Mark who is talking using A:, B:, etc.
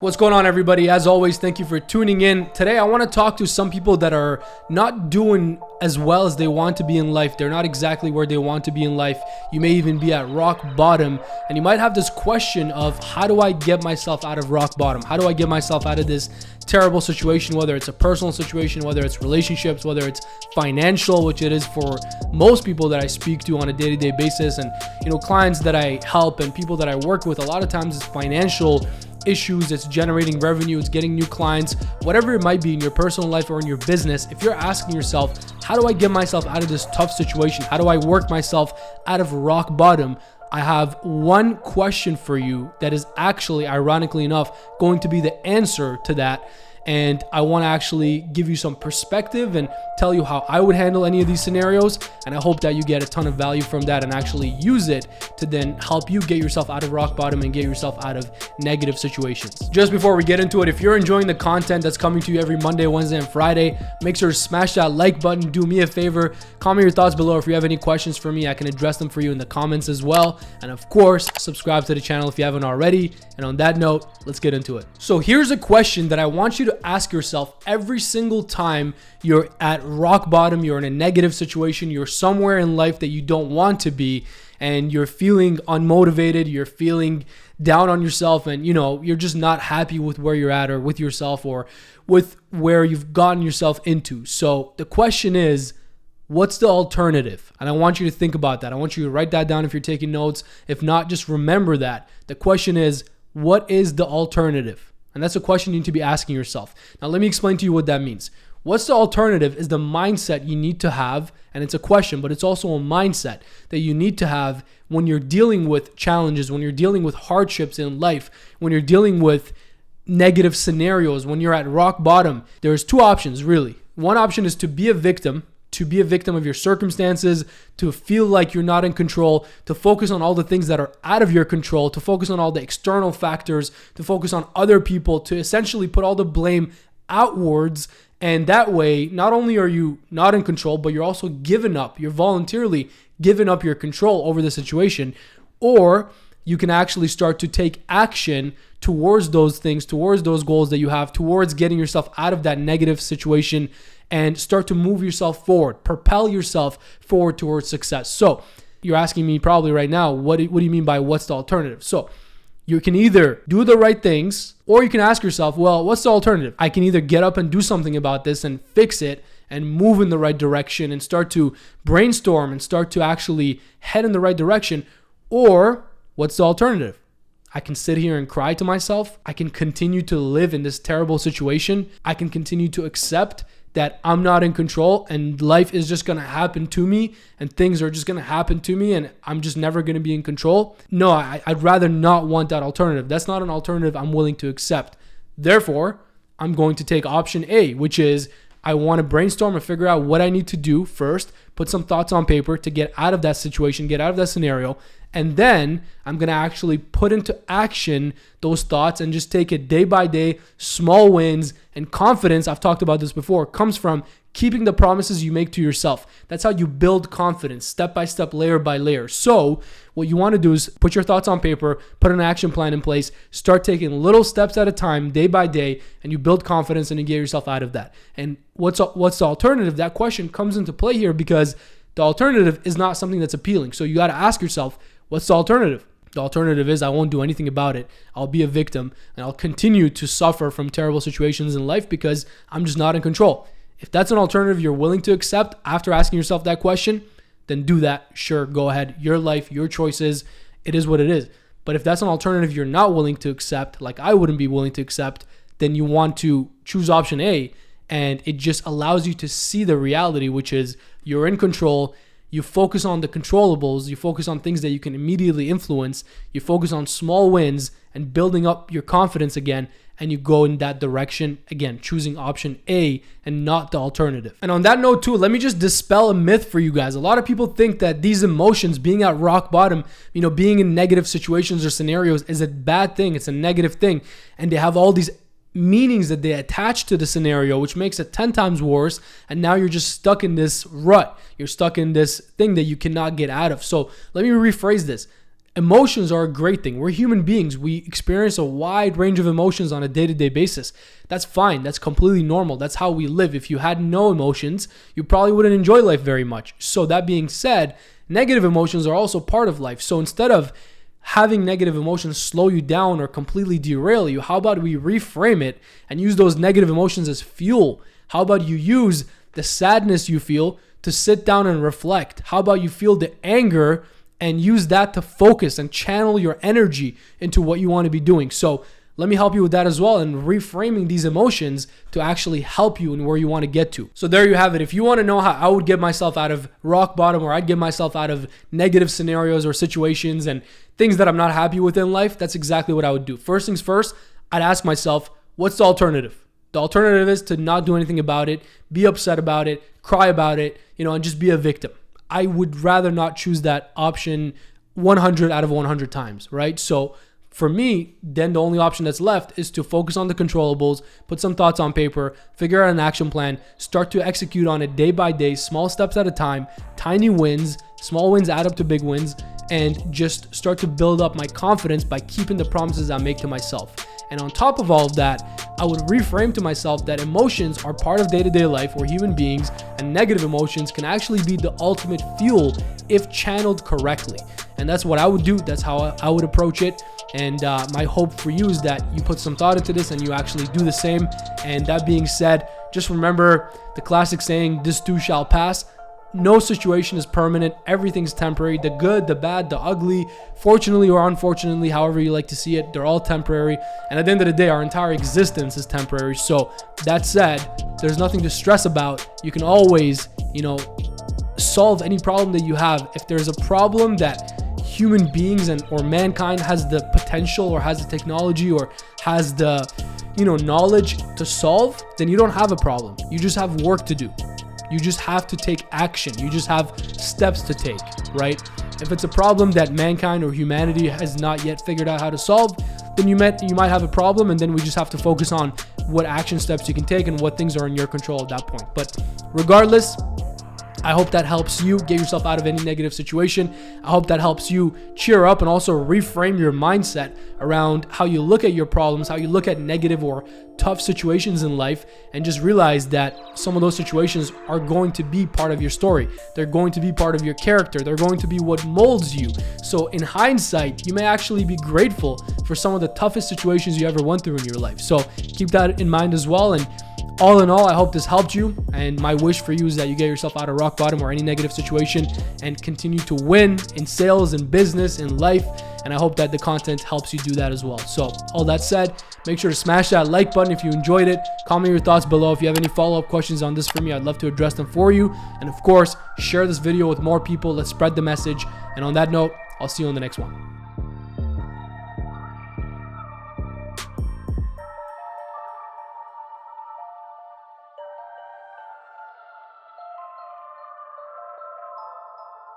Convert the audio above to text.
A: What's going on, everybody? As always, thank you for tuning in. Today, I want to talk to some people that are not doing as well as they want to be in life. They're not exactly where they want to be in life. You may even be at rock bottom, and you might have this question of, how do I get myself out of rock bottom? How do I get myself out of this terrible situation, whether it's a personal situation, whether it's relationships, whether it's financial, which it is for most people that I speak to on a day-to-day basis, and clients that I help and people that I work with. A lot of times it's financial issues, it's generating revenue, it's getting new clients, whatever it might be in your personal life or in your business. If you're asking yourself, how do I get myself out of this tough situation? How do I work myself out of rock bottom? I have one question for you that is actually, ironically enough, going to be the answer to that. And I want to actually give you some perspective and tell you how I would handle any of these scenarios. And I hope that you get a ton of value from that and actually use it to then help you get yourself out of rock bottom and get yourself out of negative situations. Just before we get into it, if you're enjoying the content that's coming to you every Monday, Wednesday, and Friday, make sure to smash that like button. Do me a favor, comment your thoughts below. If you have any questions for me, I can address them for you in the comments as well. And of course, subscribe to the channel if you haven't already. And on that note, let's get into it. So here's a question that I want you to ask yourself every single time you're at rock bottom, you're in a negative situation, you're somewhere in life that you don't want to be, and you're feeling unmotivated, you're feeling down on yourself, and you're just not happy with where you're at or with yourself or with where you've gotten yourself into. So the question is, what's the alternative? And I want you to think about that. I want you to write that down if you're taking notes. If not, just remember that. The question is, what is the alternative? And that's a question you need to be asking yourself. Now, let me explain to you what that means. What's the alternative is the mindset you need to have, and it's a question, but it's also a mindset that you need to have when you're dealing with challenges, when you're dealing with hardships in life, when you're dealing with negative scenarios, when you're at rock bottom. There's two options, really. One option is to be a victim of your circumstances, to feel like you're not in control, to focus on all the things that are out of your control, to focus on all the external factors, to focus on other people, to essentially put all the blame outwards. And that way, not only are you not in control, but you're also giving up. You're voluntarily giving up your control over the situation. Or you can actually start to take action towards those things, towards those goals that you have, towards getting yourself out of that negative situation and start to move yourself forward, propel yourself forward towards success. So you're asking me probably right now, what do you mean by what's the alternative? So you can either do the right things, or you can ask yourself, well, what's the alternative? I can either get up and do something about this and fix it and move in the right direction and start to brainstorm and start to actually head in the right direction. Or what's the alternative? I can sit here and cry to myself. I can continue to live in this terrible situation. I can continue to accept that I'm not in control and life is just going to happen to me and things are just going to happen to me and I'm just never going to be in control. No, I'd rather not want that alternative. That's not an alternative I'm willing to accept. Therefore, I'm going to take option A, which is I want to brainstorm and figure out what I need to do first, put some thoughts on paper to get out of that situation, get out of that scenario. And then I'm going to actually put into action those thoughts and just take it day by day, small wins, and confidence. I've talked about this before, comes from keeping the promises you make to yourself. That's how you build confidence, step by step, layer by layer. So what you want to do is put your thoughts on paper, put an action plan in place, start taking little steps at a time, day by day, and you build confidence and you get yourself out of that. And what's the alternative? That question comes into play here because the alternative is not something that's appealing. So you got to ask yourself, what's the alternative? The alternative is I won't do anything about it. I'll be a victim and I'll continue to suffer from terrible situations in life because I'm just not in control. If that's an alternative you're willing to accept after asking yourself that question, then do that. Sure, go ahead. Your life, your choices. It is what it is. But if that's an alternative you're not willing to accept, like I wouldn't be willing to accept, then you want to choose option A, and it just allows you to see the reality, which is you're in control. You focus on the controllables. You focus on things that you can immediately influence. You focus on small wins and building up your confidence again. And you go in that direction, again, choosing option A and not the alternative. And on that note too, let me just dispel a myth for you guys. A lot of people think that these emotions, being at rock bottom, being in negative situations or scenarios is a bad thing. It's a negative thing. And they have all these meanings that they attach to the scenario, which makes it 10 times worse. And now you're just stuck in this rut. You're stuck in this thing that you cannot get out of. So let me rephrase this. Emotions are a great thing. We're human beings. We experience a wide range of emotions on a day-to-day basis. That's fine. That's completely normal. That's how we live. If you had no emotions, you probably wouldn't enjoy life very much. So that being said, negative emotions are also part of life. So instead of having negative emotions slow you down or completely derail you, how about we reframe it and use those negative emotions as fuel? How about you use the sadness you feel to sit down and reflect? How about you feel the anger and use that to focus and channel your energy into what you want to be doing? So let me help you with that as well, and reframing these emotions to actually help you in where you want to get to. So there you have it. If you want to know how I would get myself out of rock bottom, or I'd get myself out of negative scenarios or situations and things that I'm not happy with in life, that's exactly what I would do. First things first, I'd ask myself, what's the alternative? The alternative is to not do anything about it, be upset about it, cry about it, and just be a victim. I would rather not choose that option 100 out of 100 times, right? So for me, then the only option that's left is to focus on the controllables, put some thoughts on paper, figure out an action plan, start to execute on it day by day, small steps at a time, tiny wins, small wins add up to big wins, and just start to build up my confidence by keeping the promises I make to myself. And on top of all of that, I would reframe to myself that emotions are part of day-to-day life. We're human beings, and negative emotions can actually be the ultimate fuel if channeled correctly. And that's what I would do. That's how I would approach it. And my hope for you is that you put some thought into this and you actually do the same. And that being said, just remember the classic saying, this too shall pass. No situation is permanent. Everything's temporary. The good, the bad, the ugly, fortunately or unfortunately, however you like to see it, they're all temporary. And at the end of the day, our entire existence is temporary. So that said, there's nothing to stress about. You can always, solve any problem that you have. If there's a problem that human beings or mankind has the potential or has the technology or has the, knowledge to solve, then you don't have a problem. You just have work to do. You just have to take action. You just have steps to take, right? If it's a problem that mankind or humanity has not yet figured out how to solve, then you might have a problem, and then we just have to focus on what action steps you can take and what things are in your control at that point. But regardless, I hope that helps you get yourself out of any negative situation. I hope that helps you cheer up and also reframe your mindset around how you look at your problems, how you look at negative or tough situations in life, and just realize that some of those situations are going to be part of your story. They're going to be part of your character. They're going to be what molds you. So in hindsight, you may actually be grateful for some of the toughest situations you ever went through in your life. So keep that in mind as well. And all in all, I hope this helped you, and my wish for you is that you get yourself out of rock bottom or any negative situation and continue to win in sales, in business, in life, and I hope that the content helps you do that as well. So all that said, make sure to smash that like button if you enjoyed it. Comment your thoughts below. If you have any follow-up questions on this for me, I'd love to address them for you. And of course, share this video with more people. Let's spread the message. And on that note, I'll see you on the next one.